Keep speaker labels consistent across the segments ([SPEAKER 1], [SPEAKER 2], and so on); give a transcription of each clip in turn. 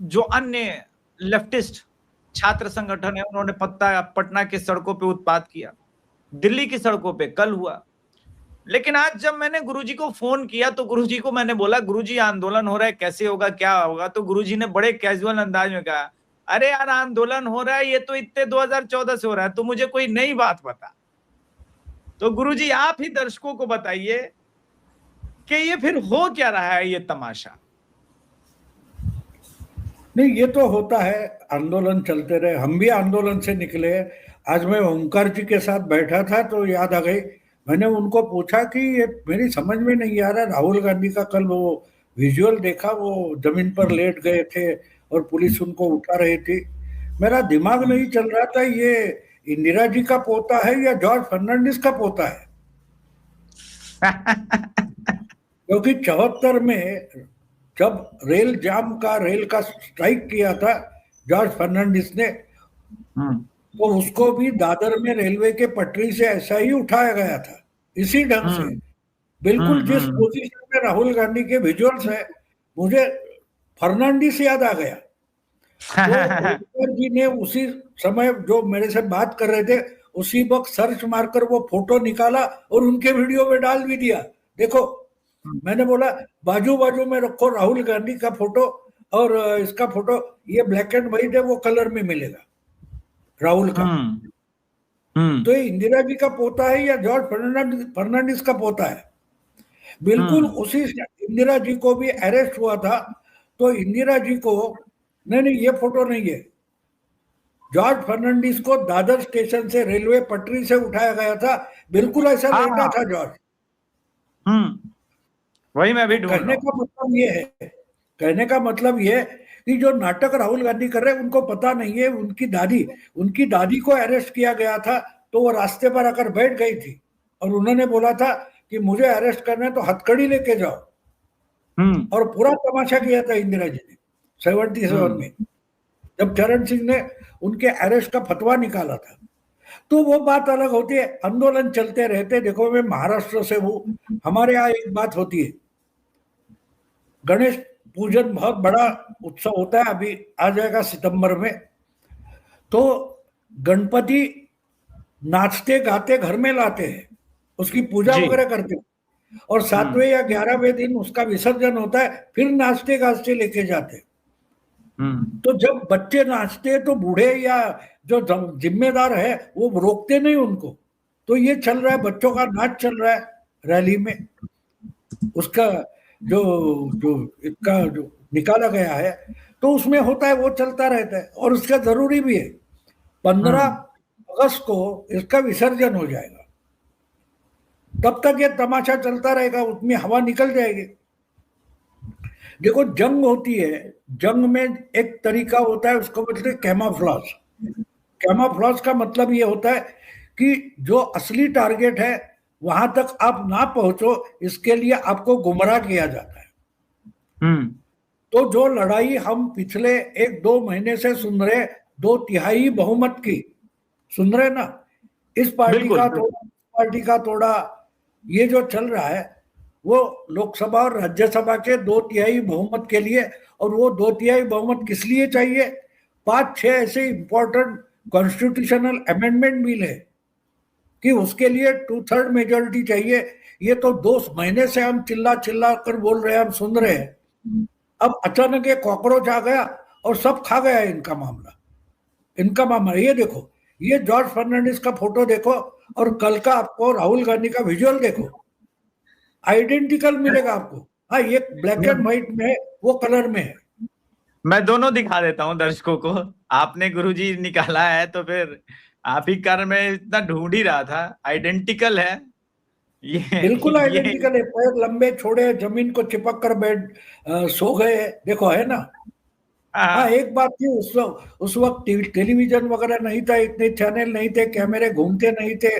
[SPEAKER 1] जो अन्य लेफ्टिस्ट छात्र संगठन है उन्होंने पटना की सड़कों पे उत्पात किया, दिल्ली की सड़कों पे कल हुआ। लेकिन आज जब मैंने गुरुजी को फोन किया तो गुरुजी को मैंने बोला, गुरुजी आंदोलन हो रहा है, कैसे होगा, क्या होगा? तो गुरुजी ने बड़े कैजुअल अंदाज में कहा, अरे यार आंदोलन हो रहा है, ये तो इतने 2014 से हो रहा है, तो मुझे कोई नई बात बता। तो गुरुजी आप ही दर्शकों को बताइए कि ये फिर हो क्या रहा है ये तमाशा।
[SPEAKER 2] नहीं, ये तो होता है, आंदोलन चलते रहे, हम भी आंदोलन से निकले। आज मैं ओंकार जी के साथ बैठा था तो याद आ गई, मैंने उनको पूछा कि ये मेरी समझ में नहीं आ रहा, राहुल गांधी का कल वो विजुअल देखा, वो जमीन पर लेट गए थे और पुलिस उनको उठा रही थी। मेरा दिमाग नहीं चल रहा था ये इंदिरा जी का पोता है या जॉर्ज फर्नांडिस का पोता है। क्योंकि 74 में जब रेल का स्ट्राइक किया था जॉर्ज फर्नांडिस ने, तो उसको भी दादर में रेलवे के पटरी से ऐसा ही उठाया गया था, इसी ढंग से, बिल्कुल जिस पोजीशन में राहुल गांधी के विजुअल्स है। मुझे फर्नांडिस याद आ गया। तो जी ने उसी समय जो मेरे से बात कर रहे थे, उसी वक्त सर्च मारकर वो फोटो निकाला और उनके वीडियो में डाल भी दिया। देखो, मैंने बोला बाजू बाजू में रखो राहुल गांधी का फोटो और इसका फोटो, ये ब्लैक एंड व्हाइट है, वो कलर में मिलेगा राहुल का। तो ये इंदिरा जी का पोता है या जॉर्ज फर्नांडिस का पोता है? बिल्कुल उसी इंदिरा जी को भी अरेस्ट हुआ था, तो इंदिरा जी को, नहीं ये फोटो नहीं है, जॉर्ज फर्नांडिस को दादर स्टेशन से रेलवे पटरी से उठाया गया था, बिल्कुल ऐसा लेटा था जॉर्ज।
[SPEAKER 1] वही मैं भी ढूंढ रहा हूं।
[SPEAKER 2] कहने का मतलब ये कि जो नाटक राहुल गांधी कर रहे हैं उनको पता नहीं है, उनकी दादी को अरेस्ट किया गया था, तो वो रास्ते पर आकर बैठ गई थी और उन्होंने बोला था कि मुझे अरेस्ट करना है तो हथकड़ी लेके जाओ, और पूरा तमाशा किया था इंदिरा जी ने 77 में, जब चरण सिंह ने उनके अरेस्ट का फतवा निकाला था। तो वो बात अलग होती है, आंदोलन चलते रहते। देखो, मैं महाराष्ट्र से हूँ, हमारे यहाँ एक बात होती है, गणेश पूजन बहुत बड़ा उत्सव होता है, अभी आ जाएगा सितंबर में। तो गणपति नाचते गाते घर में लाते हैं, उसकी पूजा वगैरह करते हैं, और 7वें या 11वें दिन उसका विसर्जन होता है, फिर नाचते गाते लेके जाते हैं। तो जब बच्चे नाचते हैं तो बूढ़े या जो जिम्मेदार है वो रोकते नहीं उनको। तो ये चल रहा है, बच्चों का नाच चल रहा है रैली में, उसका जो इसका जो निकाला गया है, तो उसमें होता है, वो चलता रहता है, और उसका जरूरी भी है। 15 अगस्त को इसका विसर्जन हो जाएगा, तब तक ये तमाशा चलता रहेगा, उसमें हवा निकल जाएगी। देखो, जंग होती है, जंग में एक तरीका होता है, उसको बोलते हैं कैमोफ्लेज। कैमोफ्लेज का मतलब ये होता है कि जो असली टारगेट है वहां तक आप ना पहुंचो, इसके लिए आपको गुमराह किया जाता है। तो जो लड़ाई हम पिछले 1-2 महीने से सुन रहे, 2/3 बहुमत की सुन रहे ना, इस पार्टी का तोड़ा, इस पार्टी का तोड़ा, ये जो चल रहा है वो लोकसभा और राज्यसभा के 2/3 बहुमत के लिए। और वो 2/3 बहुमत किस लिए चाहिए? 5-6 ऐसे इंपॉर्टेंट कॉन्स्टिट्यूशनल अमेंडमेंट बिल है कि उसके लिए 2/3 मेजोरिटी चाहिए। ये तो 2 महीने से हम चिल्ला कर बोल रहे हैं, हम सुन रहे हैं। अब अचानक ये कॉकरोच आ गया और सब खा गया इनका मामला। ये देखो, ये जॉर्ज फर्नांडिस का फोटो देखो और कल का आपको राहुल गांधी का विजुअल देखो, आइडेंटिकल मिलेगा आपको। हाँ, ये ब्लैक एंड व्हाइट में है, वो कलर में है।
[SPEAKER 1] मैं दोनों दिखा देता हूं दर्शकों को। आपने गुरुजी निकाला है तो फिर आप ही कारण मैं इतना ढूंढ ही रहा था, आइडेंटिकल है ये,
[SPEAKER 2] बिल्कुल आइडेंटिकल है। पैर लंबे छोड़े, जमीन को चिपक कर सो गए, देखो, है ना। हाँ, एक बात थी, उस वक्त टेलीविजन वगैरह नहीं था, इतने चैनल नहीं थे, कैमरे घूमते नहीं थे,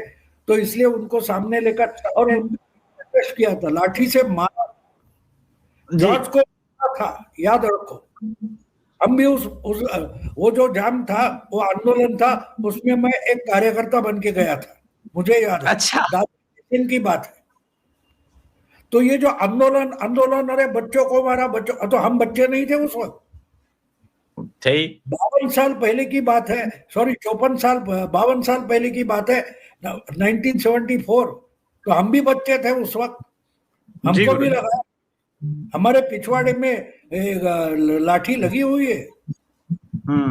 [SPEAKER 2] तो इसलिए उनको सामने लेकर और अरेस्ट किया था, लाठी से मारा जॉर्ज को था, याद रखो। हम भी उस वो जो जाम था, वो आंदोलन था, उसमें मैं एक कार्यकर्ता बन के गया था, मुझे याद है।
[SPEAKER 1] अच्छा,
[SPEAKER 2] दिन की बात है। तो ये जो आंदोलन, अरे बच्चों को मारा, बच्चों, तो हम बच्चे नहीं थे उस वक्त,
[SPEAKER 1] सही।
[SPEAKER 2] 52 साल पहले की बात है, सॉरी 52 साल पहले की बात है, 1974। तो हम भी बच्चे थे उस वक्त,
[SPEAKER 1] जी
[SPEAKER 2] हमको भी
[SPEAKER 1] गुरुजी।
[SPEAKER 2] लगा हमारे पिछवाड़े में लाठी लगी हुई है।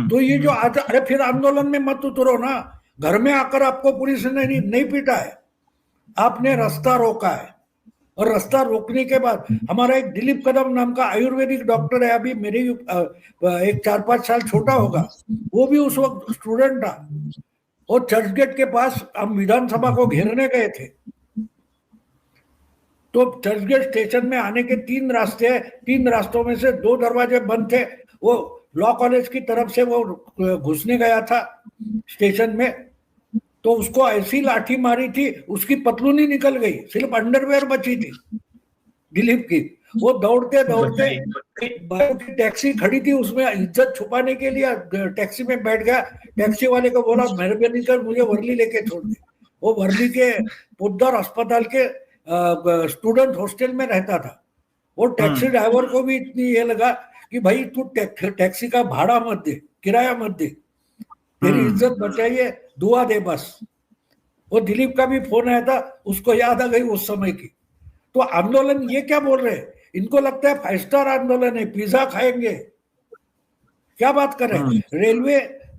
[SPEAKER 2] तो ये जो आज, अरे फिर आंदोलन में मत उतरो ना, घर में आकर आपको पुलिस ने नहीं पीटा है, आपने रास्ता रोका है। और रास्ता रोकने के बाद हमारा एक दिलीप कदम नाम का आयुर्वेदिक डॉक्टर है, अभी मेरे एक 4-5 साल छोटा होगा, वो भी उस वक्त स्टूडेंट था। वो चर्च गेट के पास हम विधानसभा को घेरने गए थे, तो चर्च गेट स्टेशन में आने के 3 रास्ते हैं, 3 रास्तों में से 2 दरवाजे बंद थे। वो लॉ कॉलेज की तरफ से वो घुसने गया था स्टेशन में, तो उसको ऐसी लाठी मारी थी, उसकी पतलूनी निकल गई, सिर्फ अंडरवेयर बची थी दिलीप की। वो दौड़ते दौड़ते बायो की टैक्सी खड़ी थी, उसमें इज्जत छुपाने के लिए टैक्सी में बैठ गया। टैक्सी वाले को बोला मेहरबानी कर मुझे वर्ली लेके छोड़ दे। वो वर्ली के पोद्दार अस्पताल के स्टूडेंट हॉस्टल में रहता था। वो टैक्सी ड्राइवर को भी इतनी ये लगा कि भाई तू टैक्सी का भाड़ा मत दे, किराया मत दे, तेरी इज्जत बचाइए, दुआ दे बस। वो दिलीप का भी फोन आया था, उसको याद आ गई उस समय की। तो आंदोलन ये क्या बोल रहे हैं, इनको लगता है 5 स्टार आंदोलन है, पिज्जा खाएंगे, क्या बात कर रहे हैं।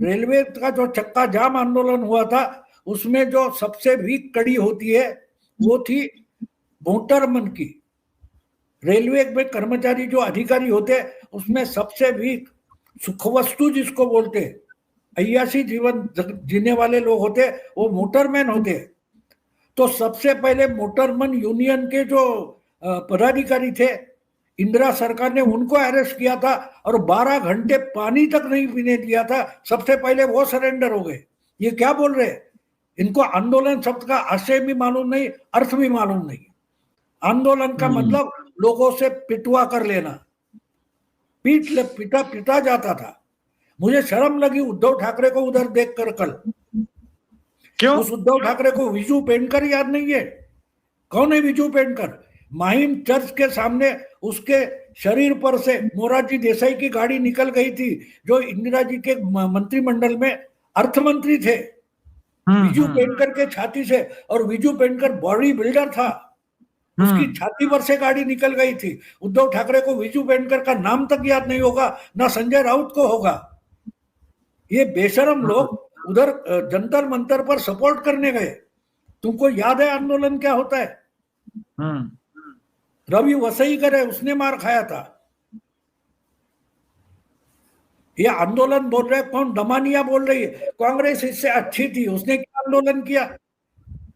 [SPEAKER 2] रेलवे का जो चक्का जाम आंदोलन हुआ था, उसमें जो सबसे वीक कड़ी होती है वो थी मोटरमन की। रेलवे में कर्मचारी जो अधिकारी होते हैं, उसमें सबसे वीक सुखवस्तु जिसको बोलते हैं, अय्याशी जीवन जीने वाले लोग होते हैं, वो मोटरमैन होते हैं। तो सबसे पहले मोटरमैन यूनियन के जो पदाधिकारी थे, इंदिरा सरकार ने उनको अरेस्ट किया था और 12 घंटे पानी तक नहीं पीने दिया था। सबसे पहले वो सरेंडर हो गए। ये क्या बोल रहे हैं, इनको आंदोलन शब्द का आशय भी मालूम नहीं, अर्थ भी मालूम नहीं। आंदोलन का मतलब लोगों से पिटवा कर लेना, पिटा जाता था। मुझे शर्म लगी उद्धव ठाकरे को उधर देखकर कल।
[SPEAKER 1] क्यों?
[SPEAKER 2] उस उद्धव ठाकरे को विजू पेंटकर याद नहीं है? कौन है विजू पेंटकर? माहिम चर्च के सामने उसके शरीर पर से मोरारजी देसाई की गाड़ी निकल गई थी, जो इंदिरा जी के मंत्रिमंडल में अर्थ मंत्री थे। विजू पेंटकर के छाती से, और विजू पेंटकर बॉडी बिल्डर था, उसकी छाती पर से गाड़ी निकल गई थी। उद्धव ठाकरे को विजू पेंटकर का नाम तक याद नहीं होगा, ना संजय राउत को होगा। ये बेशरम लोग उधर जंतर मंतर पर सपोर्ट करने गए। तुमको याद है आंदोलन क्या होता है? रवि वसई करे, उसने मार खाया था। ये आंदोलन बोल रहे कौन? दमानिया बोल रही है कांग्रेस इससे अच्छी थी, उसने क्या आंदोलन किया?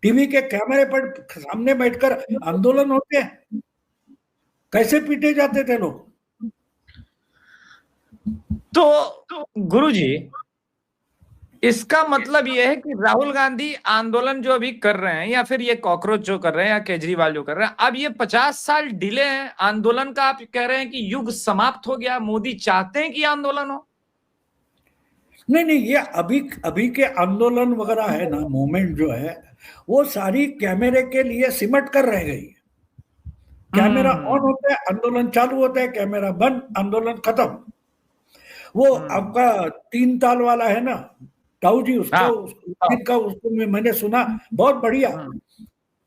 [SPEAKER 2] टीवी के कैमरे पर सामने बैठकर आंदोलन होते हैं, कैसे पीटे जाते थे लोग।
[SPEAKER 1] तो गुरुजी, इसका मतलब यह है कि राहुल गांधी आंदोलन जो अभी कर रहे हैं, या फिर ये कॉकरोच जो कर रहे हैं, या केजरीवाल जो कर रहे हैं, अब ये 50 साल डिले है आंदोलन का। आप कह रहे हैं कि युग समाप्त हो गया, मोदी चाहते हैं कि आंदोलन हो?
[SPEAKER 2] नहीं, ये अभी के आंदोलन वगैरह है ना, मूवमेंट जो है वो सारी कैमरे के लिए सिमट कर रह गई। कैमरा ऑन होता है, आंदोलन चालू होता है, कैमरा बंद, आंदोलन खत्म। वो आपका 3 ताल वाला है ना, ताऊ जी, उसको मैंने सुना, बहुत बढ़िया।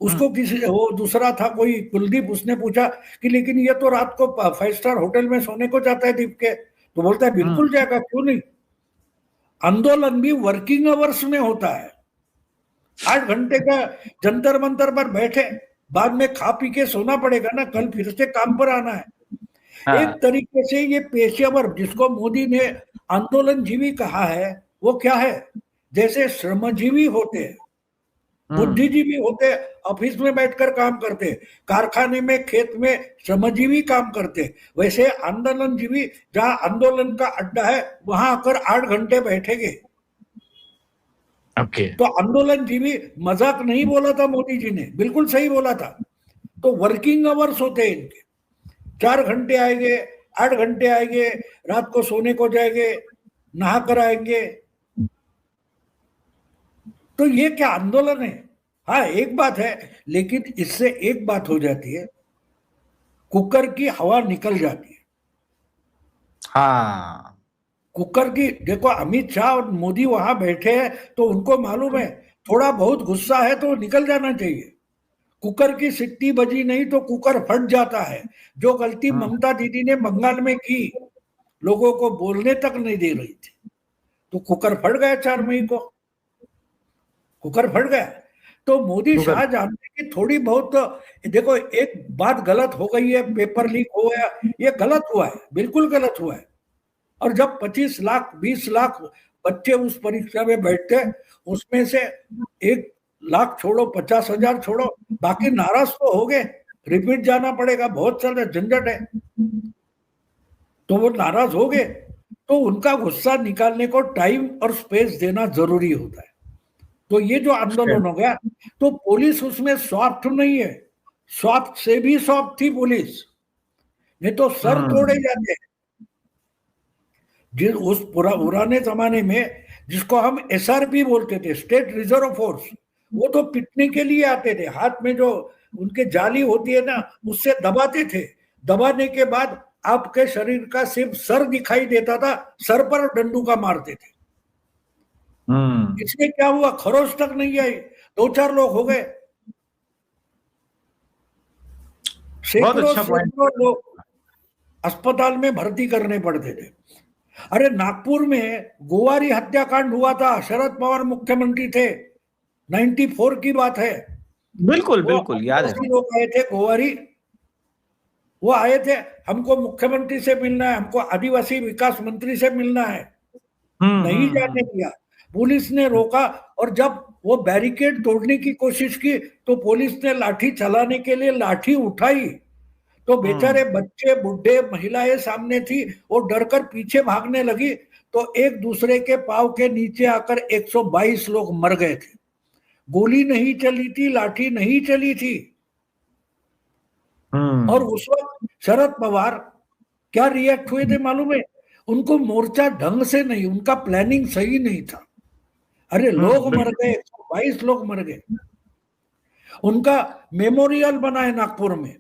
[SPEAKER 2] उसको किसी, वो दूसरा था कोई कुलदीप, उसने पूछा कि लेकिन ये तो रात को 5 स्टार होटल में सोने को जाता है दीप के, तो बोलता है बिल्कुल जाएगा, क्यों नहीं। आंदोलन भी वर्किंग आवर्स में होता है। 8 घंटे का जंतर मंतर पर बैठे, बाद में खा पी के सोना पड़ेगा ना, कल फिर से काम पर आना है। एक तरीके से ये पेशेवर, जिसको मोदी ने आंदोलनजीवी कहा है, वो क्या है, जैसे श्रमजीवी होते हैं, बुद्धिजीवी होते, ऑफिस में बैठकर काम करते, कारखाने में, खेत में श्रमजीवी काम करते, वैसे आंदोलनजीवी जहां आंदोलन का अड्डा है वहां आकर 8 घंटे बैठेंगे। तो आंदोलनजीवी मजाक नहीं बोला था मोदी जी ने, बिल्कुल सही बोला था। तो वर्किंग आवर्स होते हैं इनके, 4 घंटे आएंगे, 8 घंटे आएंगे, रात को सोने को जाएंगे, नहा कर आएंगे। तो ये क्या आंदोलन है? हाँ, एक बात है, लेकिन इससे एक बात हो जाती है, कुकर की हवा निकल जाती है।
[SPEAKER 1] हाँ,
[SPEAKER 2] कुकर की देखो, अमित शाह और मोदी वहां बैठे हैं तो उनको मालूम है थोड़ा बहुत गुस्सा है तो निकल जाना चाहिए। कुकर की सिट्टी बजी नहीं तो कुकर फट जाता है। जो गलती ममता दीदी ने बंगाल में की, लोगों को बोलने तक नहीं दे रही थी, तो कुकर फट गया 4 मई को, कुकर फट गया। तो मोदी शाह जानते कि थोड़ी बहुत देखो, एक बात गलत हो गई है, पेपर लीक हो गया, ये गलत हुआ है, बिल्कुल गलत हुआ है। और जब 25 लाख 20 लाख बच्चे उस परीक्षा में बैठते, उसमें से 1 लाख छोड़ो, 50,000 छोड़ो, बाकी नाराज तो हो गए, रिपीट जाना पड़ेगा, बहुत सारा झंझट है, तो वो नाराज हो गए। तो उनका गुस्सा निकालने को टाइम और स्पेस देना जरूरी होता है। तो ये जो आंदोलन हो गया, तो पुलिस उसमें सॉफ्ट नहीं है, सॉफ्ट से भी सॉफ्ट थी पुलिस, नहीं तो सर तोड़े जाते हैं। जिस उस पुराने जमाने में जिसको हम एसआरपी बोलते थे, स्टेट रिजर्व फोर्स, वो तो पिटने के लिए आते थे, हाथ में जो उनके जाली होती है ना, उससे दबाते थे। दबाने के बाद आपके शरीर का सिर्फ सर दिखाई देता था, सर पर डंडू का मारते थे। इसमें क्या हुआ, खरोच तक नहीं आई, 2-4 लोग हो गए, सैकड़ों लोग अस्पताल में भर्ती करने पड़ते थे। अरे नागपुर में गोवारी हत्याकांड हुआ था, शरद पवार मुख्यमंत्री थे, 94 की बात है।
[SPEAKER 1] बिल्कुल बिल्कुल याद है।
[SPEAKER 2] लोग आए थे गोवारी, वो आए थे, हमको मुख्यमंत्री से मिलना है, हमको आदिवासी विकास मंत्री से मिलना है, नहीं जाने दिया, पुलिस ने रोका। और जब वो बैरिकेड तोड़ने की कोशिश की तो पुलिस ने लाठी चलाने के लिए लाठी उठाई, तो बेचारे बच्चे, बुढ़े, महिलाएं सामने थी, वो डरकर पीछे भागने लगी, तो एक दूसरे के पांव के नीचे आकर 122 लोग मर गए थे। गोली नहीं चली थी, लाठी नहीं चली थी। और उस वक्त शरद पवार क्या रिएक्ट हुए थे मालूम है? उनको मोर्चा ढंग से नहीं, उनका प्लानिंग सही नहीं था। अरे लोग मर गए, 122 लोग मर गए। उनका मेमोरियल बना है नागपुर में।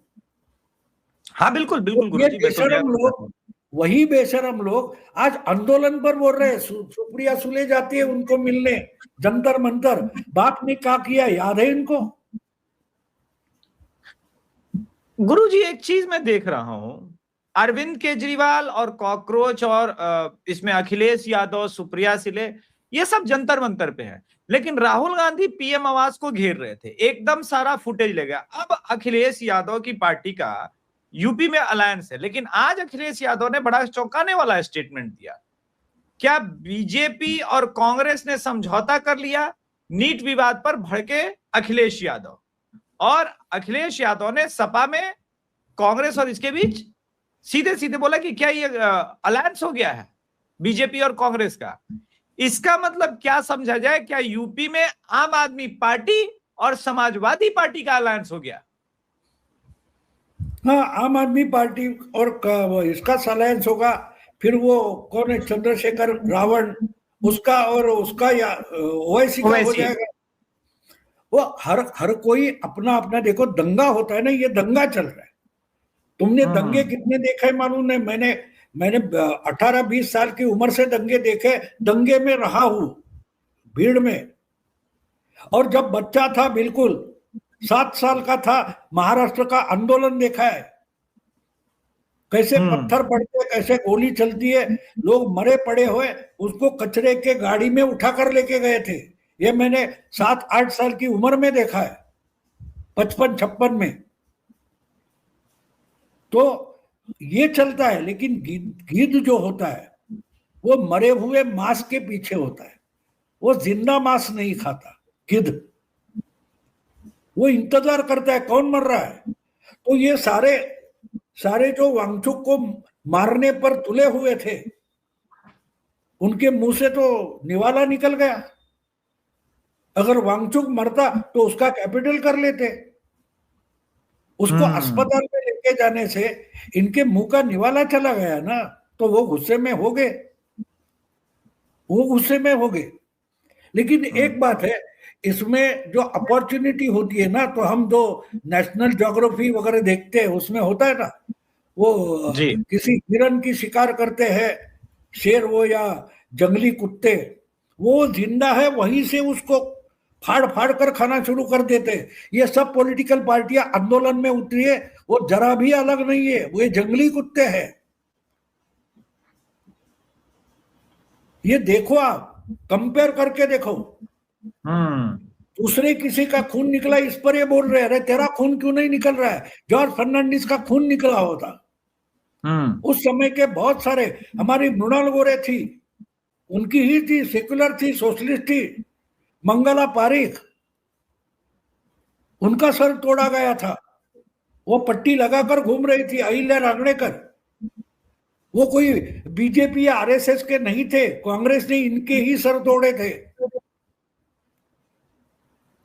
[SPEAKER 1] हाँ बिल्कुल बिल्कुल
[SPEAKER 2] तो ये बेशरम लोग, वही बेशरम लोग आज आंदोलन पर बोल रहे हैं। सुप्रिया सुले जाती है उनको मिलने जंतर मंतर, बाप ने क्या किया याद है इनको?
[SPEAKER 1] गुरुजी एक चीज मैं देख रहा हूं, अरविंद केजरीवाल और कॉकरोच और इसमें अखिलेश यादव, सुप्रिया सुले, ये सब जंतर मंतर पे है, लेकिन राहुल गांधी पीएम आवास को घेर रहे थे, एकदम सारा फुटेज ले गया। अब अखिलेश यादव की पार्टी का यूपी में अलायंस है, लेकिन आज अखिलेश यादव ने बड़ा चौंकाने वाला स्टेटमेंट दिया। क्या बीजेपी और कांग्रेस ने समझौता कर लिया? नीट विवाद पर भड़के अखिलेश यादव, और अखिलेश यादव ने सपा में कांग्रेस और इसके बीच सीधे सीधे बोला कि क्या ये अलायंस हो गया है बीजेपी और कांग्रेस का। इसका मतलब क्या समझा जाए? क्या यूपी में आम आदमी पार्टी और समाजवादी पार्टी का अलायंस हो गया?
[SPEAKER 2] हाँ, आम आदमी पार्टी और इसका अलायंस होगा। फिर वो कौन है, चंद्रशेखर रावण, उसका और उसका या ओवैसी का हो जाएगा। वो हर कोई अपना अपना, देखो दंगा होता है ना, ये दंगा चल रहा है। तुमने दंगे कितने देखे मालूम नहीं? मैंने 18-20 साल की उम्र से दंगे देखे, दंगे में रहा हूं, भीड़ में। और जब बच्चा था, बिल्कुल 7 साल का था, महाराष्ट्र का आंदोलन देखा है, कैसे पत्थर पड़ते, कैसे गोली चलती है, लोग मरे पड़े हुए, उसको कचरे के गाड़ी में उठाकर लेके गए थे। ये मैंने 7-8 साल की उम्र में देखा है, 55-56 में। तो ये चलता है, लेकिन गिद्ध जो होता है वो मरे हुए मांस के पीछे होता है, वो जिंदा मांस नहीं खाता। गिद्ध वो इंतजार करता है कौन मर रहा है। तो ये सारे जो वांगचुक को मारने पर तुले हुए थे, उनके मुंह से तो निवाला निकल गया। अगर वांगचुक मरता तो उसका कैपिटल कर लेते। उसको अस्पताल में लेके जाने से इनके मुंह का निवाला चला गया ना, तो वो गुस्से में हो गए, लेकिन एक बात है, इसमें जो अपॉर्चुनिटी होती है ना, तो हम जो नेशनल ज्योग्राफी वगैरह देखते हैं, उसमें होता है ना, वो किसी हिरन की शिकार करते हैं शेर हो या जंगली कुत्ते, वो जिंदा है वहीं से उसको फाड़ फाड़ कर खाना शुरू कर देते। ये सब पॉलिटिकल पार्टियां आंदोलन में उतरी है, वो जरा भी अलग नहीं है, वो जंगली कुत्ते हैं। ये देखो, आप कंपेयर करके देखो। दूसरे किसी का खून निकला, इस पर ये बोल रहे हैं अरे तेरा खून क्यों नहीं निकल रहा है? जॉर्ज फर्नांडिस का खून निकला होता। उस समय के बहुत सारे, हमारी मृणाल गोरे थी, उनकी ही थी, सेक्युलर थी, सोशलिस्ट थी। मंगला पारिक, उनका सर तोड़ा गया था, वो पट्टी लगाकर घूम रही थी। अहिल्या रांगणेकर, वो कोई बीजेपी या आरएसएस के नहीं थे, कांग्रेस ने इनके ही सर तोड़े थे।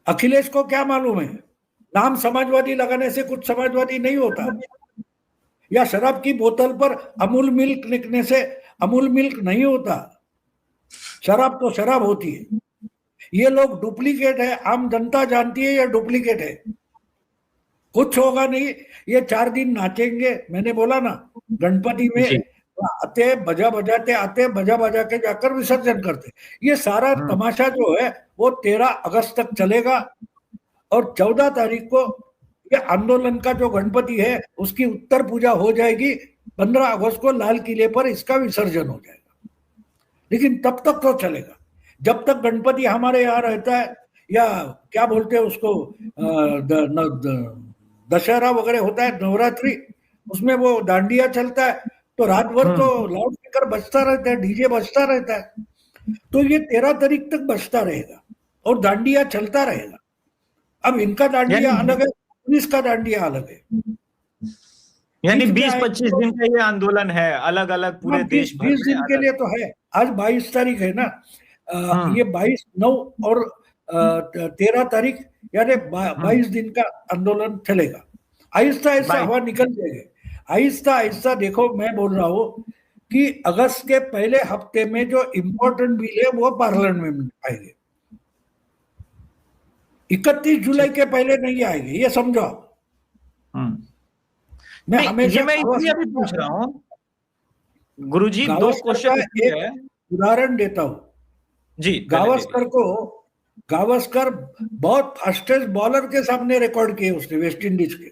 [SPEAKER 2] अखिलेश को क्या मालूम है, नाम समाजवादी लगाने से कुछ समाजवादी नहीं होता, या शराब की बोतल पर अमूल मिल्क लिखने से अमूल मिल्क नहीं होता। शराब तो शराब होती है। ये लोग डुप्लीकेट है, आम जनता जानती है ये डुप्लीकेट है। कुछ होगा नहीं, ये 4 दिन नाचेंगे। मैंने बोला ना, गणपति में आते बजा बजाते आते, बजा बजा के जाकर विसर्जन करते। ये सारा तमाशा जो है वो 13 अगस्त तक चलेगा, और 14 तारीख को ये आंदोलन का जो गणपति है उसकी उत्तर पूजा हो जाएगी। 15 अगस्त को लाल किले पर इसका विसर्जन हो जाएगा। लेकिन तब तक तो चलेगा जब तक गणपति हमारे यहाँ रहता है, या क्या बोलते हैं उसको, दशहरा वगैरह होता है, नवरात्रि, उसमें वो डांडिया चलता है, तो रात भर तो लाउड स्पीकर बजता रहता है, डीजे बजता रहता है। तो ये 13 तारीख तक बजता रहेगा और डांडिया चलता रहेगा। अब इनका डांडिया अलग है, पुलिस का डांडिया अलग है।
[SPEAKER 1] यानी 20-25 दिन का ये आंदोलन है, अलग अलग पूरे देश भर में।
[SPEAKER 2] 20 दिन के लिए तो है। आज 22 तारीख है ना, ये 22, 9 और 13 तारीख, यानी 22 दिन का आंदोलन चलेगा। आहिस्ता आहिस्ता हवा निकल जाएगी, आहिस्ता आहिस्ता। देखो, मैं बोल रहा हूँ कि अगस्त के पहले हफ्ते में जो इम्पोर्टेंट बिल है वो पार्लियामेंट में आएंगे। 31 जुलाई के पहले नहीं आएंगे, ये समझो।
[SPEAKER 1] मैं हमेशा इसलिए भी पूछ रहा हूँ गुरुजी, 2 क्वेश्चन है,
[SPEAKER 2] उदाहरण देता हूँ जी। गावस्कर बहुत फास्टेस्ट बॉलर के सामने रिकॉर्ड किए उसने, वेस्ट इंडीज के।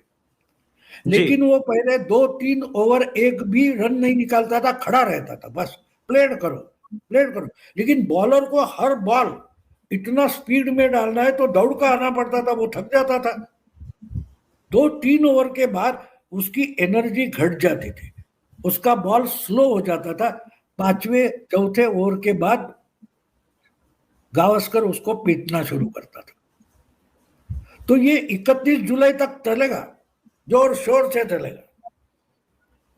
[SPEAKER 2] लेकिन वो पहले 2-3 ओवर एक भी रन नहीं निकालता था, खड़ा रहता था, बस प्लेड करो प्लेड करो। लेकिन बॉलर को हर बॉल इतना स्पीड में डालना है तो दौड़ का आना पड़ता था, वो थक जाता था। 2-3 ओवर के बाद उसकी एनर्जी घट जाती थी, उसका बॉल स्लो हो जाता था। 5वें 4थे ओवर के बाद गावस्कर उसको पीटना शुरू करता था। तो ये 31 जुलाई तक चलेगा, जोर शोर से चलेगा,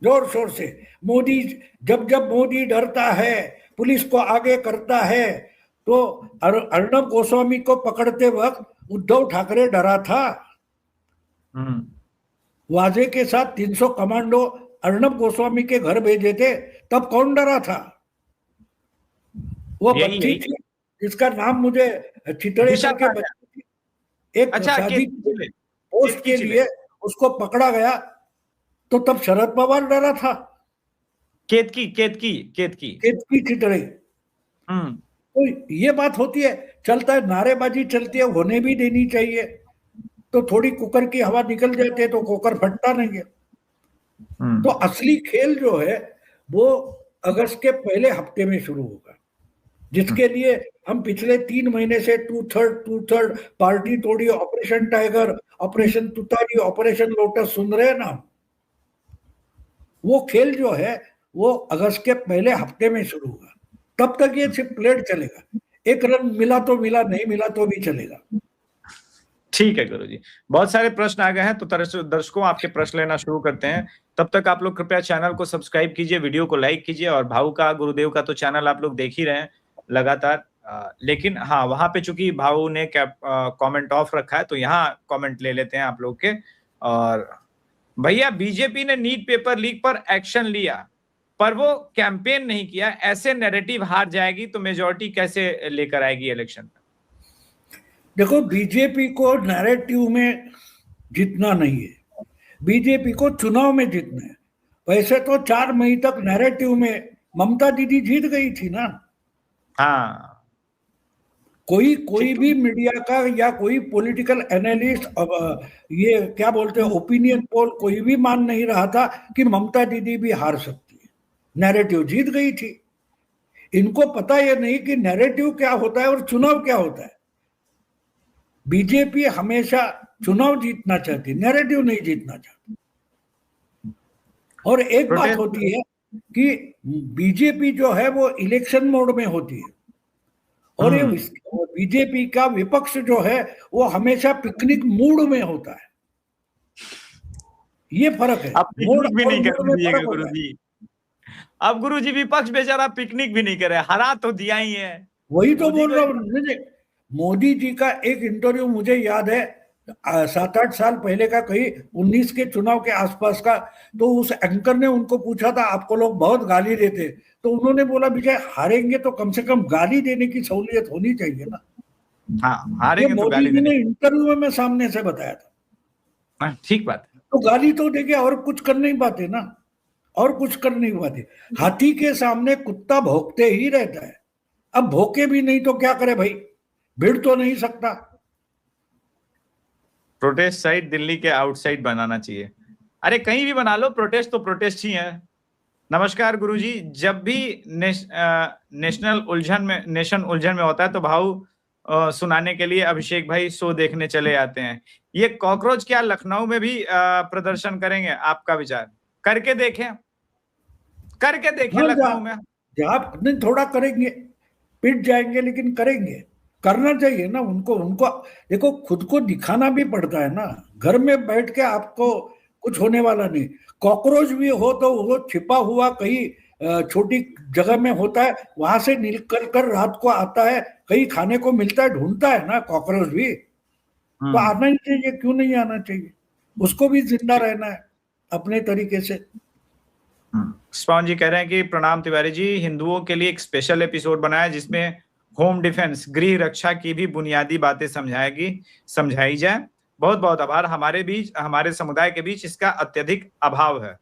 [SPEAKER 2] जोर शोर से। मोदी, जब जब मोदी डरता है, पुलिस को आगे करता है, तो अर्णब गोस्वामी को पकड़ते वक्त उद्धव ठाकरे डरा था। वाजे के साथ 300 कमांडो अर्णब गोस्वामी के घर भेजे थे, तब कौन डरा था? वो बच्ची थी जिसका नाम मुझे चितड़े करके बच्ची थी, एक शादी पोस्ट के लिए उसको पकड़ा गया, तो तब शरद पवार डरा था।
[SPEAKER 1] केतकी
[SPEAKER 2] चितड़े। तो ये बात होती है, चलता है, नारेबाजी चलती है, होने भी देनी चाहिए। तो थोड़ी कुकर की हवा निकल जाती है तो कुकर फटता नहीं है। तो असली खेल जो है वो अगस्त के पहले हफ्ते में शुरू होगा, जिसके लिए हम पिछले 3 महीने से टू थर्ड पार्टी तोड़ी, ऑपरेशन टाइगर, ऑपरेशन तुतारी, ऑपरेशन लोटस सुन रहे हैं ना। वो खेल जो है वो अगस्त के पहले हफ्ते में शुरू होगा। तब तक ये सिर्फ प्लेड चलेगा, एक रन मिला तो मिला, नहीं मिला तो भी चलेगा।
[SPEAKER 1] ठीक है गुरुजी, बहुत सारे प्रश्न आ गए हैं, तो दर्शकों आपके प्रश्न लेना शुरू करते हैं। तब तक आप लोग कृपया चैनल को सब्सक्राइब कीजिए, वीडियो को लाइक कीजिए, और भाऊ का, गुरुदेव का तो चैनल आप लोग देख ही रहे हैं लगातार। लेकिन हाँ, वहां पे चूंकि भाऊ ने कमेंट ऑफ रखा है, तो यहाँ कमेंट ले लेते हैं आप लोग के। और भैया, बीजेपी ने नीट पेपर लीक पर एक्शन लिया, पर वो कैंपेन नहीं किया, ऐसे नैरेटिव हार जाएगी तो मेजॉरिटी कैसे लेकर आएगी इलेक्शन में?
[SPEAKER 2] देखो, बीजेपी को नैरेटिव में जीतना नहीं है, बीजेपी को चुनाव में जीतना है। वैसे तो 4 मई तक नैरेटिव में ममता दीदी जीत गई थी ना।
[SPEAKER 1] हाँ,
[SPEAKER 2] कोई भी मीडिया का या कोई पॉलिटिकल एनालिस्ट, ये क्या बोलते हैं, ओपिनियन पोल, कोई भी मान नहीं रहा था कि ममता दीदी भी हार सकती है। नैरेटिव जीत गई थी। इनको पता ये नहीं कि नैरेटिव क्या होता है और चुनाव क्या होता है। बीजेपी हमेशा चुनाव जीतना चाहती, नैरेटिव नहीं जीतना चाहती। और एक बात होती है कि बीजेपी जो है वो इलेक्शन मोड में होती है, और ये बीजेपी का विपक्ष जो है वो हमेशा पिकनिक मूड में होता है। ये फर्क है।
[SPEAKER 1] अब पिकनिक भी नहीं कर दीजिएगा गुरुजी। अब गुरुजी विपक्ष बेचारा पिकनिक भी नहीं करे, हरा तो दिया ही है।
[SPEAKER 2] वही तो बोल रहा हूँ। मोदी जी का एक इंटरव्यू मुझे याद है 7-8 साल पहले का, कहीं 19 के चुनाव के आसपास का। तो उस एंकर ने उनको पूछा था, आपको लोग बहुत गाली देते, तो उन्होंने बोला विजय हारेंगे तो कम से कम गाली देने की सहूलियत होनी चाहिए ना।
[SPEAKER 1] हाँ, हारेंगे तो
[SPEAKER 2] मोदी जी ने इंटरव्यू में सामने से बताया था।
[SPEAKER 1] ठीक बात है।
[SPEAKER 2] तो गाली तो देंगे, और कुछ कर नहीं पाते ना, और कुछ कर नहीं पाते। हाथी के सामने कुत्ता भौंकते ही रहता है। अब भौंके भी नहीं तो क्या करे भाई, भिड़ तो नहीं सकता।
[SPEAKER 1] प्रोटेस्ट साइट दिल्ली के आउटसाइड बनाना चाहिए। अरे कहीं भी बना लो, प्रोटेस्ट तो प्रोटेस्ट ही है। नमस्कार गुरुजी। जब भी नेशन उलझन में होता है तो भाव सुनाने के लिए अभिषेक भाई शो देखने चले जाते हैं। ये कॉकरोच क्या लखनऊ में भी प्रदर्शन करेंगे? आपका विचार? करके देखें लखनऊ में।
[SPEAKER 2] नहीं, थोड़ा करेंगे, पिट जाएंगे, लेकिन करेंगे। करना चाहिए ना उनको। देखो, खुद को दिखाना भी पड़ता है ना। घर में बैठ के आपको कुछ होने वाला नहीं। कॉकरोच भी हो तो वो छिपा हुआ कहीं छोटी जगह में होता है, वहां से निकल कर रात को आता है, कहीं खाने को मिलता है, ढूंढता है ना कॉकरोच भी। तो आना ही चाहिए, क्यों नहीं आना चाहिए? उसको भी जिंदा रहना है अपने तरीके से।
[SPEAKER 1] स्पॉन जी कह रहे हैं कि प्रणाम तिवारी जी, हिंदुओं के लिए एक स्पेशल एपिसोड बनाया जिसमें होम डिफेंस, गृह रक्षा की भी बुनियादी बातें समझाई जाए। बहुत बहुत आभार। हमारे समुदाय के बीच इसका अत्यधिक अभाव है।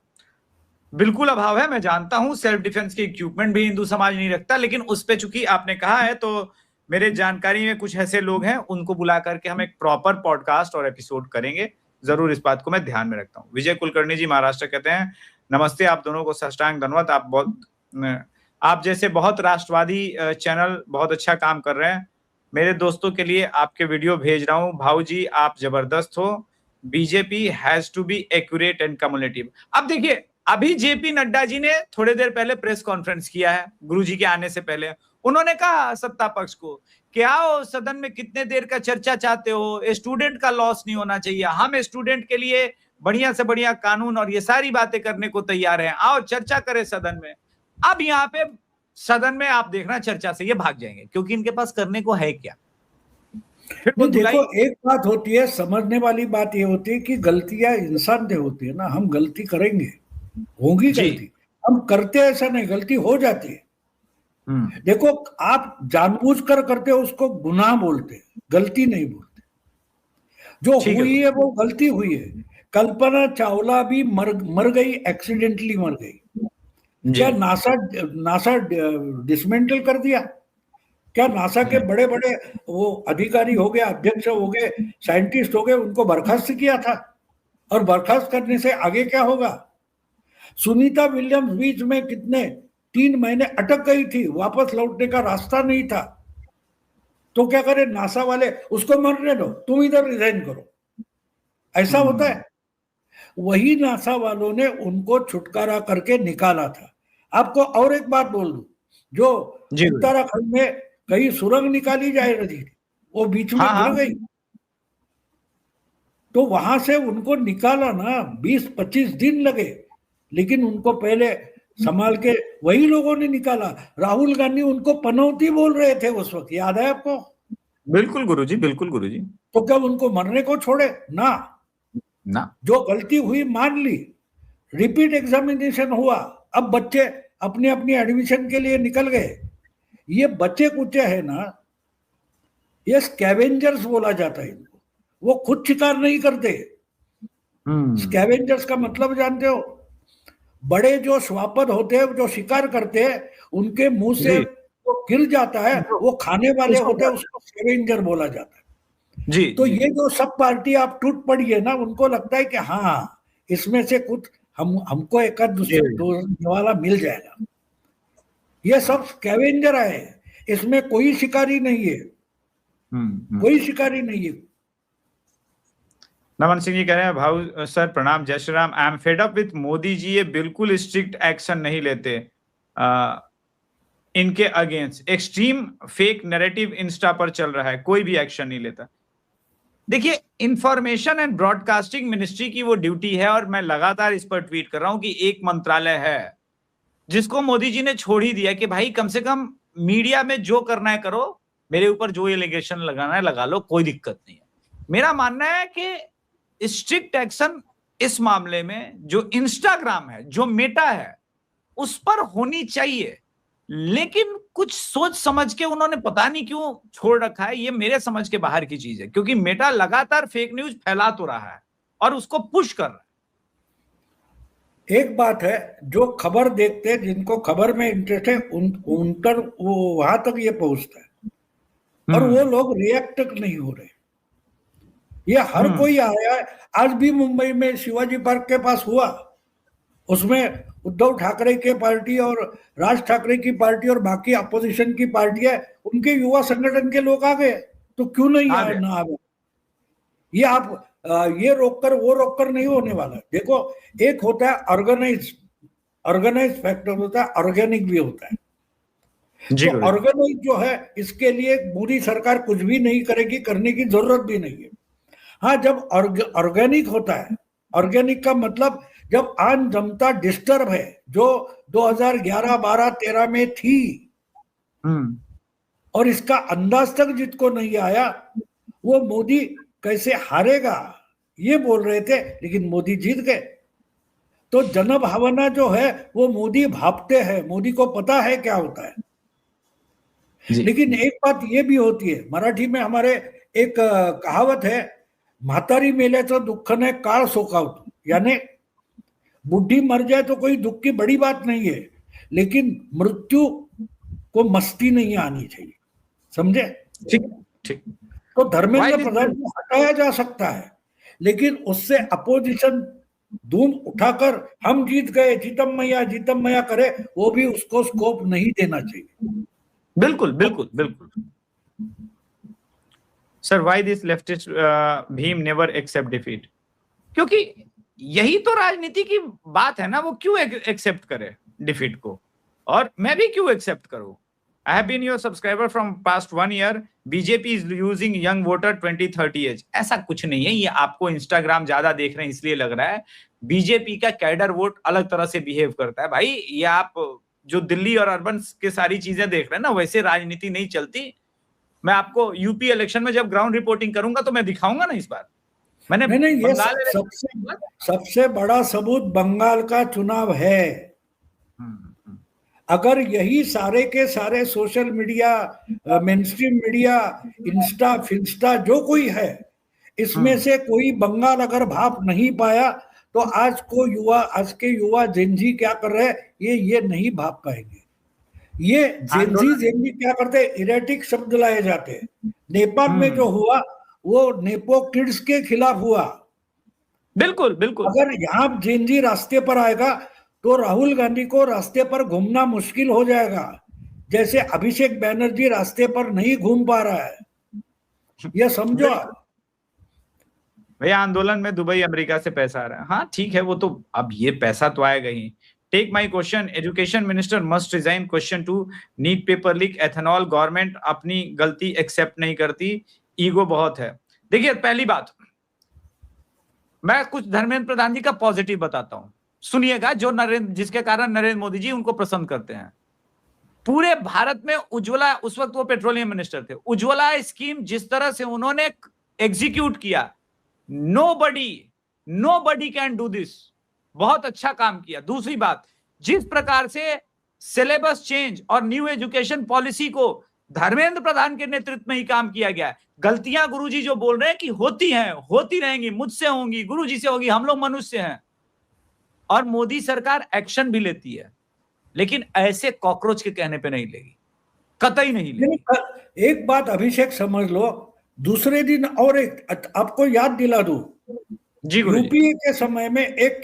[SPEAKER 1] बिल्कुल अभाव है, मैं जानता हूं। सेल्फ डिफेंस के इक्विपमेंट भी हिंदू समाज नहीं रखता, लेकिन उस पे चूंकि आपने कहा है तो मेरे जानकारी में कुछ ऐसे लोग हैं, उनको बुला करके हम एक प्रॉपर पॉडकास्ट और एपिसोड करेंगे। जरूर इस बात को मैं ध्यान में रखता हूँ। विजय कुलकर्णी जी महाराष्ट्र कहते हैं, नमस्ते, आप दोनों को साष्टांग धन्यवाद। आप जैसे बहुत राष्ट्रवादी चैनल बहुत अच्छा काम कर रहे हैं। मेरे दोस्तों के लिए आपके वीडियो भेज रहा हूँ। भाऊ जी आप जबरदस्त हो। BJP has to be accurate and communicative. अब देखिए, अभी जेपी नड्डा जी ने थोड़ी देर पहले प्रेस कॉन्फ्रेंस किया है गुरुजी के आने से पहले। उन्होंने कहा सत्ता पक्ष को कि आओ सदन में कितने देर का चर्चा चाहते हो, स्टूडेंट का लॉस नहीं होना चाहिए, हम स्टूडेंट के लिए बढ़िया से बढ़िया कानून और ये सारी बातें करने को तैयार हैं, आओ चर्चा करें सदन में। अब यहाँ पे सदन में आप देखना चर्चा से ये भाग जाएंगे, क्योंकि इनके पास करने को है क्या।
[SPEAKER 2] नहीं, देखो, एक बात होती है, समझने वाली बात ये होती है कि गलतियां इंसान से होती है ना। हम गलती करेंगे, होगी गलती, हम करते ऐसा नहीं, गलती हो जाती है। देखो, आप जानबूझकर करते हो उसको गुनाह बोलते, गलती नहीं बोलते। जो हुई है वो गलती हुई है। कल्पना चावला भी मर गई, एक्सीडेंटली मर गई। क्या नासा डिसमेंटल कर दिया? क्या नासा के बड़े बड़े वो अधिकारी हो गए, अध्यक्ष हो गए, साइंटिस्ट हो गए, उनको बर्खास्त किया था? और बर्खास्त करने से आगे क्या होगा? सुनीता विलियम्स बीच में 3 महीने अटक गई थी, वापस लौटने का रास्ता नहीं था। तो क्या करे नासा वाले, उसको मरने दो, तुम इधर रिजाइन करो। ऐसा होता है। वही नासा वालों ने उनको छुटकारा करके निकाला था। आपको और एक बात बोल दूं, जो उत्तराखंड में कहीं सुरंग निकाली जा रही थी, वो बीच में गिर गई, तो वहां से उनको निकाला ना 20-25 दिन लगे, लेकिन उनको पहले संभाल के वही लोगों ने निकाला। राहुल गांधी उनको पनौती बोल रहे थे उस वक्त, याद है आपको?
[SPEAKER 1] बिल्कुल गुरुजी, बिल्कुल गुरुजी।
[SPEAKER 2] तो क्या उनको मरने को छोड़े? ना। जो गलती हुई मान ली, रिपीट एग्जामिनेशन हुआ, अब बच्चे अपनी अपनी एडमिशन के लिए निकल गए। ये बच्चे कुचे है ना, ये स्कैवेंजर्स बोला जाता है इनको। वो खुद शिकार नहीं करते। स्कैवेंजर्स का मतलब जानते हो? बड़े जो श्वापद होते हैं, जो शिकार करते हैं, उनके मुंह से वो गिर जाता है, वो खाने वाले होते हैं, उसको स्कैवेंजर बोला जाता है।
[SPEAKER 1] जी।
[SPEAKER 2] तो ये जो सब पार्टी आप टूट पड़ी है ना, उनको लगता है कि हाँ इसमें से कुछ हमको एक दूसरे वाला मिल जाएगा। ये सब स्कैवेंजर आए, इसमें कोई शिकारी नहीं है, कोई शिकारी नहीं है।
[SPEAKER 1] नमन सिंह जी कह रहे हैं, भाऊ सर प्रणाम, जय Shri Ram, I am fed up with Modi ji, ये बिल्कुल स्ट्रिक्ट एक्शन नहीं लेते इनके against, extreme fake narrative insta पर चल रहा है, कोई भी एक्शन नहीं लेता। देखिए, इंफॉर्मेशन एंड ब्रॉडकास्टिंग मिनिस्ट्री की वो ड्यूटी है, और मैं लगातार इस पर ट्वीट कर रहा हूं कि एक मंत्रालय है जिसको मोदी जी ने छोड़ ही दिया कि भाई कम से कम मीडिया में जो करना है करो, मेरे ऊपर जो एलिगेशन लगाना है लगा लो, कोई दिक्कत नहीं है। मेरा मानना है कि स्ट्रिक्ट एक्शन इस मामले में जो इंस्टाग्राम है, जो मेटा है, उस पर होनी चाहिए, लेकिन कुछ सोच समझ के उन्होंने पता नहीं क्यों छोड़ रखा है, ये मेरे समझ के बाहर की चीज है, क्योंकि मेटा लगातार फेक न्यूज फैला तो रहा है और उसको पुश कर रहा है।
[SPEAKER 2] एक बात है, जो खबर देखते हैं, जिनको खबर में इंटरेस्ट है, उन पर वो वहां तक ये पहुंचता है, और वो लोग रिएक्ट नहीं हो रहे। ये हर कोई आया है। आज भी मुंबई में शिवाजी पार्क के पास हुआ, उसमें उद्धव ठाकरे के पार्टी और राज ठाकरे की पार्टी और बाकी अपोजिशन की पार्टी है, उनके युवा संगठन के लोग आ गए, तो क्यों नहीं ना आ गए? ये आप ये रोककर वो रोककर नहीं होने वाला। देखो, एक होता है ऑर्गेनाइज फैक्टर होता है, ऑर्गेनिक भी होता है। तो ऑर्गेनाइज जो है, इसके लिए मोदी सरकार कुछ भी नहीं करेगी, करने की जरूरत भी नहीं है। हाँ, जब ऑर्गेनिक होता है, ऑर्गेनिक का मतलब जब आम जनता डिस्टर्ब है, जो 2011, 12, 13 में थी, और इसका अंदाज तक जिसको नहीं आया, वो मोदी कैसे हारेगा ये बोल रहे थे, लेकिन मोदी जीत गए। तो जनभावना जो है वो मोदी भापते हैं, मोदी को पता है क्या होता है। लेकिन एक बात ये भी होती है, मराठी में हमारे एक कहावत है, म्हातारी मेल्याचं दुःख नाही काळ सोकावतो, यानी बुढ़ी मर जाए तो कोई दुख की बड़ी बात नहीं है, लेकिन मृत्यु को मस्ती नहीं आनी चाहिए, समझे? ठीक। तो धर्मेंद्र प्रधान को हटाया जा सकता है, लेकिन उससे अपोजिशन धूम उठाकर हम जीत गए, जीतम मैया करे, वो भी उसको स्कोप नहीं देना चाहिए।
[SPEAKER 1] बिल्कुल बिल्कुल बिल्कुल। Sir, why this leftist Bhim never accept defeat? क्योंकि यही तो राजनीति की बात है ना, वो क्यों एक्सेप्ट करे डिफीट को, और मैं भी क्यों एक्सेप्ट करूं? I have been your subscriber from past 1 year. BJP is using young voter 20-30 age. ऐसा कुछ नहीं है, ये आपको इंस्टाग्राम ज्यादा देख रहे हैं इसलिए लग रहा है। बीजेपी का कैडर वोट अलग तरह से बिहेव करता है भाई। ये आप जो दिल्ली और अर्बन के सारी चीजें देख रहे हैं ना, वैसे राजनीति नहीं चलती। मैं आपको यूपी इलेक्शन में जब ग्राउंड रिपोर्टिंग करूंगा तो मैं दिखाऊंगा ना इस बार। मैंने
[SPEAKER 2] नहीं, ये सबसे बड़ा सबूत बंगाल का चुनाव है। अगर यही सारे के सारे social media, mainstream media, insta finsta जो कोई है, इसमें से कोई बंगाल अगर भाप नहीं पाया, तो आज के युवा जेनजी क्या कर रहे हैं, ये नहीं भाप पाएंगे। ये जेनजी क्या करते हैं, इरेटिक शब्द लाए जाते हैं। नेपाल में जो हुआ वो नेपो किड्स के खिलाफ हुआ। बिल्कुल बिल्कुल। अगर यहाँ जेनजी रास्ते पर आएगा तो राहुल गांधी को रास्ते पर घूमना मुश्किल हो जाएगा, जैसे अभिषेक बैनर्जी रास्ते पर नहीं घूम पा रहा है, यह समझो।
[SPEAKER 1] भैया, आंदोलन में दुबई अमेरिका से पैसा आ रहा है। हाँ ठीक है, वो तो अब ये पैसा तो आएगा ही। Take my question, education minister must resign. Question 2, NEET paper leak, ethanol, government अपनी गलती एक्सेप्ट नहीं करती, ईगो बहुत है। देखिए, पहली बात, मैं कुछ धर्मेंद्र प्रधान जी का पॉजिटिव बताता हूं, सुनिएगा, जिसके कारण नरेंद्र मोदी जी उनको पसंद करते हैं। पूरे भारत में उज्ज्वला, उस वक्त वो पेट्रोलियम मिनिस्टर थे, उज्ज्वला स्कीम जिस तरह से उन्होंने एग्जीक्यूट किया, नोबडी कैन डू दिस, बहुत अच्छा काम किया। दूसरी बात, जिस प्रकार से सिलेबस चेंज और न्यू एजुकेशन पॉलिसी को धर्मेंद्र प्रधान के नेतृत्व में ही काम किया गया है। गलतियां गुरुजी जो बोल रहे हैं कि होती हैं, होती रहेंगी, मुझसे होंगी, गुरुजी से होगी, हम लोग मनुष्य हैं, और मोदी सरकार एक्शन भी लेती है, लेकिन ऐसे कॉकरोच के कहने पे नहीं लेगी, कतई नहीं लेगी।
[SPEAKER 2] एक बात अभिषेक समझ लो, दूसरे दिन और एक आपको याद दिला दूं,
[SPEAKER 1] जी गुरुजी।
[SPEAKER 2] यूपीए के समय में एक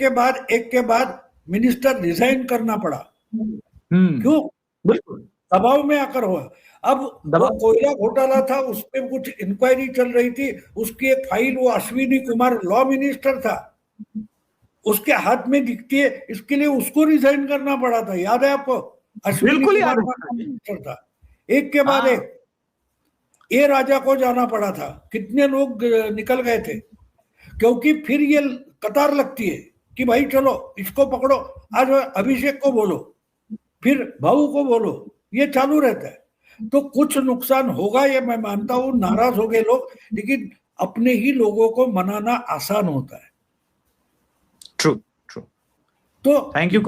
[SPEAKER 2] के बाद मिनिस्टर रिजाइन करना पड़ा। क्यों?
[SPEAKER 1] बिल्कुल
[SPEAKER 2] दबाव में आकर हुआ। अब वो कोयला घोटाला था, उस पर कुछ इंक्वायरी चल रही थी, उसकी एक फाइल, वो अश्विनी कुमार लॉ मिनिस्टर था, उसके हाथ में दिखती है, इसके लिए उसको रिजाइन करना पड़ा था। याद है आपको? अश्विनी कुमार मिनिस्टर था। एक के बाद एक ए राजा को जाना पड़ा था, कितने लोग निकल गए थे, क्योंकि फिर ये कतार लगती है कि भाई चलो इसको पकड़ो, आज अभिषेक को बोलो, फिर भाऊ को बोलो, ये चालू रहता है। तो कुछ नुकसान होगा, ये मैं मानता हूं, नाराज हो गए लोग, लेकिन अपने ही लोगों को मनाना आसान होता है।
[SPEAKER 1] ट्रू।
[SPEAKER 2] तो
[SPEAKER 1] थैंक यू।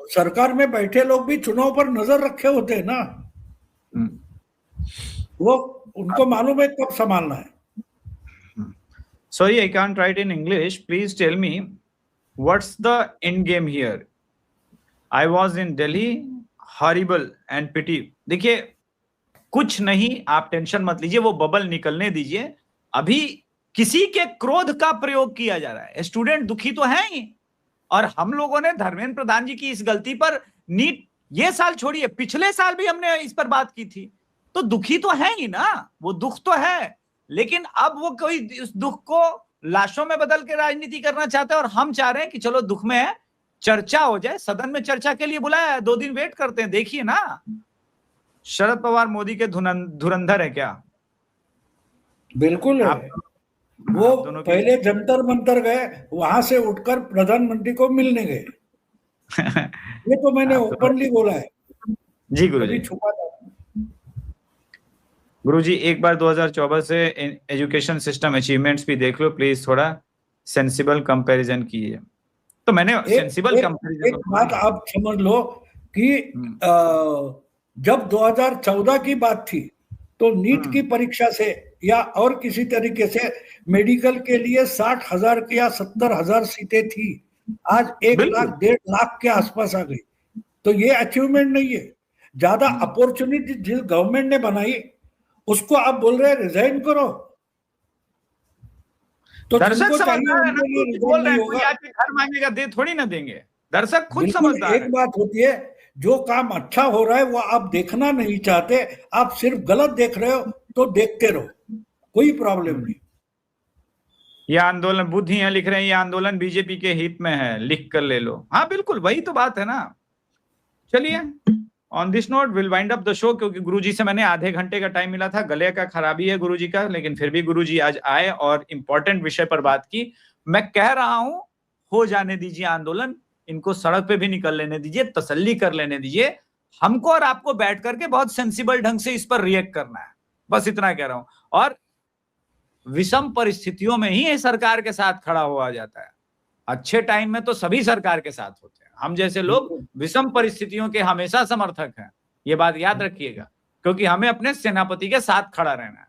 [SPEAKER 2] सरकार में बैठे लोग भी चुनाव पर नजर रखे होते हैं ना, वो उनको मालूम है कब संभालना है।
[SPEAKER 1] Sorry, I can't write in English. Please tell me what's the end game here. I was in Delhi, horrible and pity. देखिए कुछ नहीं, आप टेंशन मत लीजिए, वो बबल निकलने दीजिए। अभी किसी के क्रोध का प्रयोग किया जा रहा है। स्टूडेंट दुखी तो हैं ही, और हम लोगों ने धर्मेंद्र प्रधान जी की इस गलती पर नीट, ये साल छोड़िए, पिछले साल भी हमने इस पर बात की थी, तो दुखी तो है ही ना, वो दुख तो है, लेकिन अब वो कोई इस दुख को लाशों में बदल के राजनीति करना चाहते हैं, और हम चाह रहे हैं कि चलो दुख में है, चर्चा हो जाए, सदन में चर्चा के लिए बुलाया है, 2 दिन वेट करते हैं। देखिए ना, शरद पवार मोदी के धुरंधर है क्या?
[SPEAKER 2] बिल्कुल है। वो पहले जंतर मंतर गए, वहां से उठकर प्रधानमंत्री को मिलने गए। ये तो मैंने ओपनली बोला है।
[SPEAKER 1] जी गुरुजी। गुरुजी एक बार 2024 से एजुकेशन सिस्टम अचीवमेंट्स भी देख लो प्लीज, थोड़ा सेंसिबल कंपैरिजन कीजिए। तो मैंने सेंसिबल कंपैरिजन,
[SPEAKER 2] एक बात आप समझ लो कि जब 2014 की बात थी तो नीट की परीक्षा से या और किसी तरीके से मेडिकल के लिए 60,000 या 70,000 सीटें थी, आज 1 लाख 1.5 लाख के आसपास आ गई। तो ये अचीवमेंट नहीं है। ज्यादा अपॉर्चुनिटी जिस गवर्नमेंट ने बनाई उसको आप बोल रहे हैं रिजाइन करो, तो
[SPEAKER 1] दर्शक समझदार है ना, बोल रहे हैं कोई आके घर मांगेगा दे थोड़ी ना देंगे, दर्शक खुद समझदार है।
[SPEAKER 2] एक बात होती है, जो काम अच्छा हो रहा है वो आप देखना नहीं चाहते, आप सिर्फ गलत देख रहे हो तो देखते रहो, कोई प्रॉब्लम नहीं।
[SPEAKER 1] ये आंदोलन, बुद्धियां लिख रहे हैं, ये आंदोलन बीजेपी के हित में है, लिख कर ले लो। हाँ बिल्कुल, वही तो बात है ना। चलिए, on this note will wind up the show, क्योंकि गुरुजी से मैंने आधे घंटे का टाइम मिला था, गले का खराबी है गुरुजी का, लेकिन फिर भी गुरुजी आज आए और इंपॉर्टेंट विषय पर बात की। मैं कह रहा हूं, हो जाने दीजिए आंदोलन, इनको सड़क पे भी निकल लेने दीजिए, तसल्ली कर लेने दीजिए। हमको और आपको बैठ करके बहुत सेंसिबल ढंग से इस पर रिएक्ट करना है, बस इतना कह रहा हूं। और विषम परिस्थितियों में ही सरकार के साथ खड़ा हुआ जाता है, अच्छे टाइम में तो सभी सरकार के साथ होते हैं। हम जैसे लोग विषम परिस्थितियों के हमेशा समर्थक हैं, ये बात याद रखिएगा, क्योंकि हमें अपने सेनापति के साथ खड़ा रहना है।